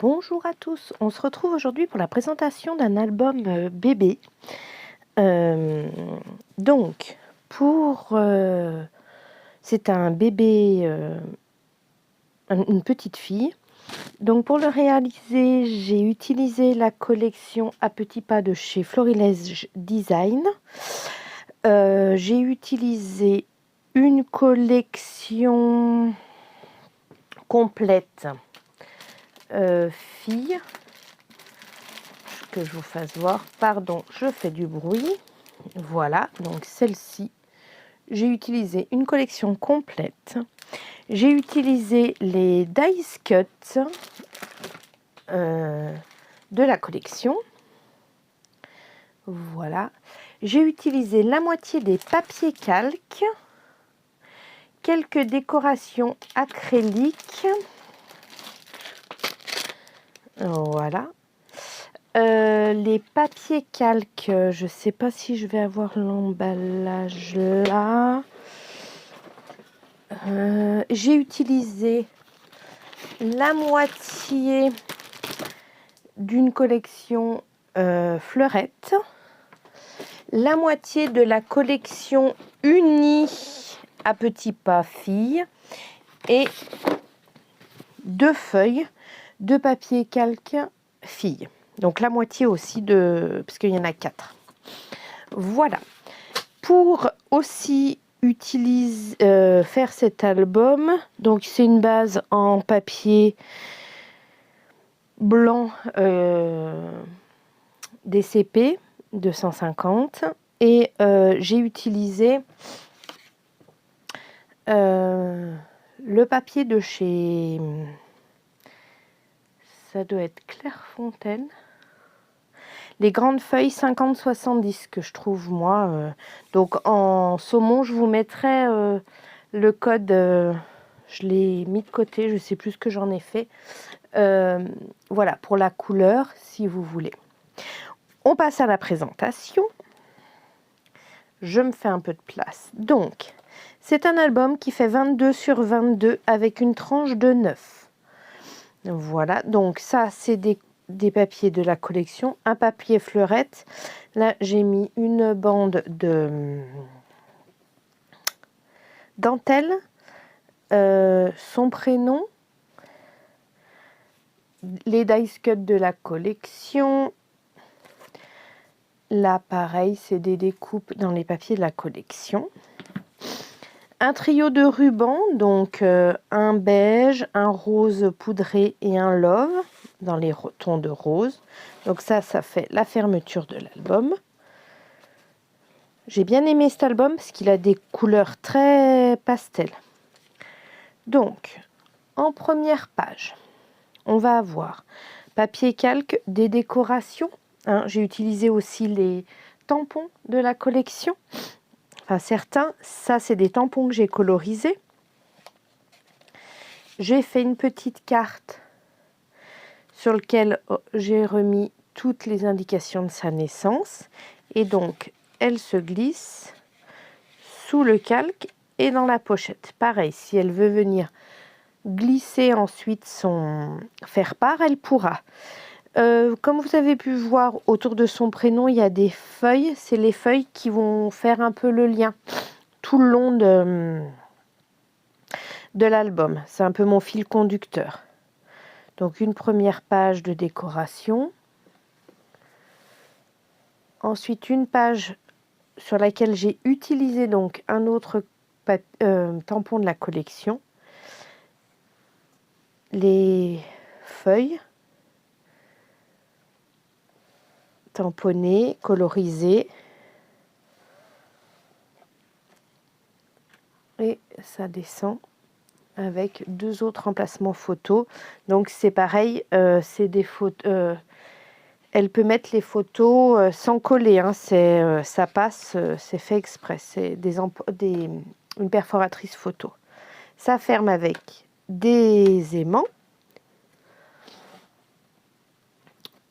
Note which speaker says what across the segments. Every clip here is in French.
Speaker 1: Bonjour à tous, on se retrouve aujourd'hui pour la présentation d'un album bébé. Donc, c'est un bébé, une petite fille. Donc pour le réaliser, j'ai utilisé la collection à petits pas de chez Florilège Design. J'ai utilisé une collection complète fille. Que je vous fasse voir, pardon, je fais du bruit. Voilà, donc celle-ci, j'ai utilisé une collection complète. J'ai utilisé les dice cuts de la collection. Voilà, j'ai utilisé la moitié des papiers calques, quelques décorations acryliques. Voilà. Les papiers calques, je ne sais pas si je vais avoir l'emballage là. J'ai utilisé la moitié d'une collection fleurette, la moitié de la collection unie à petits pas filles et 2 feuilles de papier calque filles. Donc la moitié aussi parce qu'il y en a 4. Voilà. Pour aussi faire cet album, donc c'est une base en papier blanc DCP 250 et j'ai utilisé le papier de chez, ça doit être Clairefontaine. Les grandes feuilles 50-70 que je trouve moi. Donc en saumon, je vous mettrai le code. Je l'ai mis de côté, je ne sais plus ce que j'en ai fait. Voilà, pour la couleur, si vous voulez. On passe à la présentation. Je me fais un peu de place. Donc, c'est un album qui fait 22 sur 22 avec une tranche de 9. Voilà, donc ça, c'est des papiers de la collection, un papier fleurette. Là, j'ai mis une bande de dentelle, son prénom, les dice cuts de la collection. Là, pareil, c'est des découpes dans les papiers de la collection. Un trio de rubans, donc un beige, un rose poudré et un love dans les tons de rose. Donc ça fait la fermeture de l'album. J'ai bien aimé cet album parce qu'il a des couleurs très pastel. Donc, en première page, on va avoir papier calque, des décorations. Hein, j'ai utilisé aussi les tampons de la collection. Enfin, certains, ça c'est des tampons que j'ai colorisés. J'ai fait une petite carte sur laquelle j'ai remis toutes les indications de sa naissance. Et donc, elle se glisse sous le calque et dans la pochette. Pareil, si elle veut venir glisser ensuite son faire-part, elle pourra. Comme vous avez pu voir, autour de son prénom, il y a des feuilles. C'est les feuilles qui vont faire un peu le lien tout le long de l'album. C'est un peu mon fil conducteur. Donc une première page de décoration. Ensuite une page sur laquelle j'ai utilisé donc un autre tampon de la collection. Les feuilles tamponnées, colorisées. Et ça descend avec 2 autres emplacements photos. Donc c'est pareil, c'est des photos. Elle peut mettre les photos sans coller, hein, ça passe, c'est fait exprès. C'est une perforatrice photo. Ça ferme avec des aimants.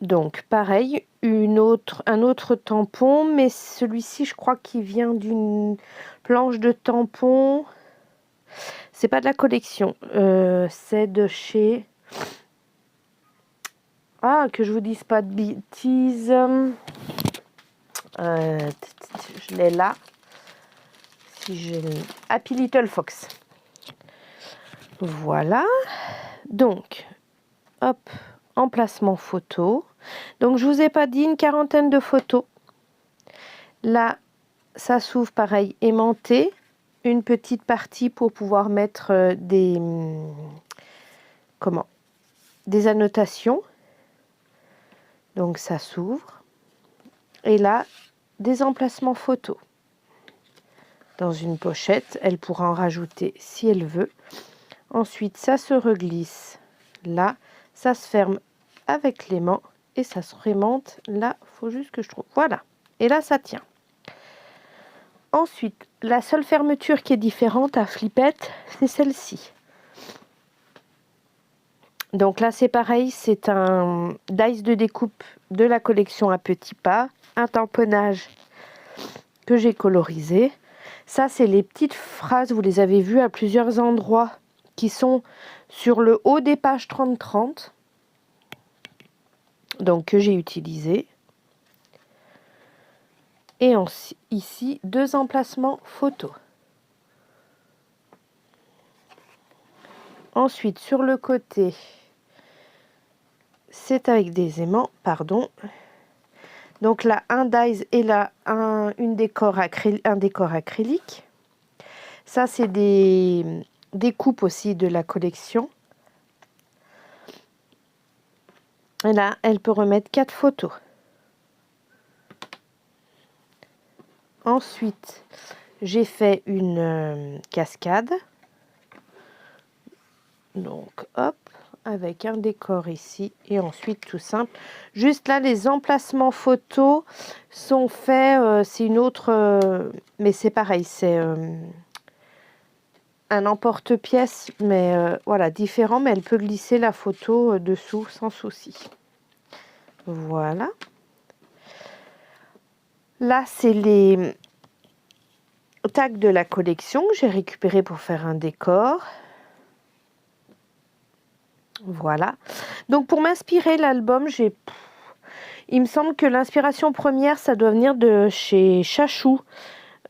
Speaker 1: Donc pareil, un autre tampon, mais celui-ci je crois qu'il vient d'une planche de tampon. C'est pas de la collection, c'est de chez Ah, que je vous dise pas de bêtises. Je l'ai là. Si je Happy Little Fox. Voilà. Donc, hop, emplacement photo. Donc, je vous ai pas dit une quarantaine de photos. Là, ça s'ouvre pareil, aimanté. Une petite partie pour pouvoir mettre des annotations. Donc, ça s'ouvre. Et là, des emplacements photos. Dans une pochette, elle pourra en rajouter si elle veut. Ensuite, ça se reglisse là, ça se ferme avec l'aimant et ça se remonte là. Il faut juste que je trouve. Voilà. Et là, ça tient. Ensuite, la seule fermeture qui est différente à Flippette, c'est celle-ci. Donc là, c'est pareil, c'est un dice de découpe de la collection à petits pas, un tamponnage que j'ai colorisé. Ça, c'est les petites phrases, vous les avez vues à plusieurs endroits, qui sont sur le haut des pages 30-30, donc que j'ai utilisé. Et ici, 2 emplacements photos. Ensuite, sur le côté, c'est avec des aimants, pardon. Donc là, un dies et là, un décor acrylique. Ça, c'est des coupes aussi de la collection. Et là, elle peut remettre 4 photos. Ensuite, j'ai fait une cascade. Donc, hop, avec un décor ici. Et ensuite, tout simple. Juste là, les emplacements photos sont faits. C'est une autre... mais c'est pareil, c'est... un emporte-pièce, mais voilà, différent, mais elle peut glisser la photo dessous sans souci. Voilà. Là, c'est les tags de la collection que j'ai récupéré pour faire un décor. Voilà. Donc, pour m'inspirer l'album, il me semble que l'inspiration première, ça doit venir de chez Chachou.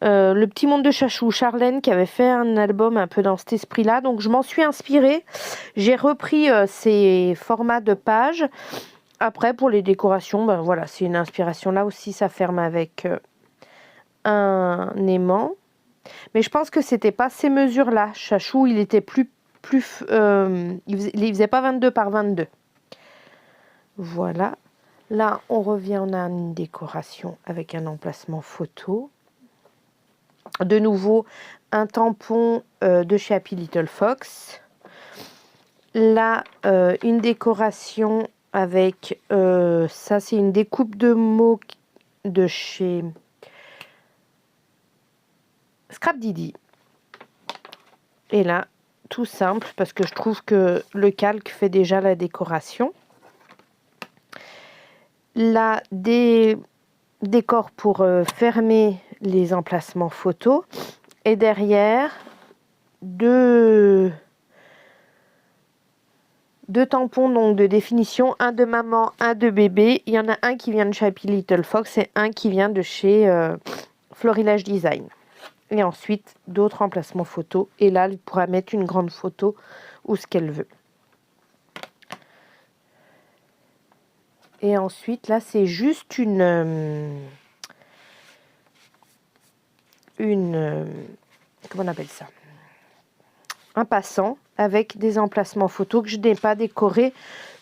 Speaker 1: Le petit monde de Chachou, Charlène, qui avait fait un album un peu dans cet esprit-là. Donc, je m'en suis inspirée. J'ai repris ces formats de pages. Après, pour les décorations, ben voilà, c'est une inspiration. Là aussi, ça ferme avec un aimant. Mais je pense que c'était pas ces mesures-là. Chachou, il était il faisait pas 22 par 22. Voilà. Là, on revient, on a une décoration avec un emplacement photo. De nouveau, un tampon de chez Happy Little Fox. Là, une décoration avec... ça, c'est une découpe de mots de chez Scrap Didi. Et là, tout simple, parce que je trouve que le calque fait déjà la décoration. Là, des décors pour fermer les emplacements photos. Et derrière, deux tampons donc de définition, un de maman, un de bébé. Il y en a un qui vient de chez Happy Little Fox et un qui vient de chez Florilège Design. Et ensuite, d'autres emplacements photos. Et là, elle pourra mettre une grande photo ou ce qu'elle veut. Et ensuite, là, c'est juste comment on appelle ça? Un passant avec des emplacements photos que je n'ai pas décorés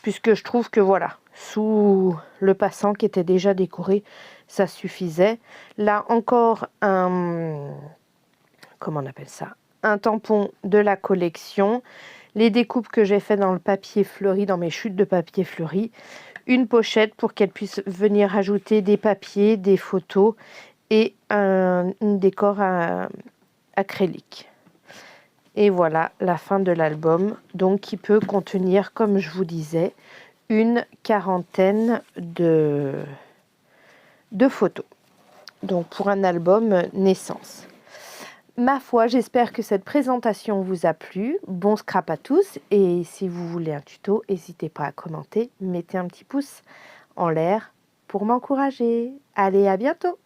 Speaker 1: puisque je trouve que voilà, sous le passant qui était déjà décoré, ça suffisait. Là, encore comment on appelle ça? Un tampon de la collection. Les découpes que j'ai fait dans le papier fleuri, dans mes chutes de papier fleuri. Une pochette pour qu'elle puisse venir ajouter des papiers, des photos et un décor acrylique. Et voilà la fin de l'album, donc qui peut contenir, comme je vous disais, une quarantaine de photos. Donc pour un album naissance. Ma foi, j'espère que cette présentation vous a plu. Bon scrap à tous. Et si vous voulez un tuto, n'hésitez pas à commenter. Mettez un petit pouce en l'air pour m'encourager. Allez, à bientôt!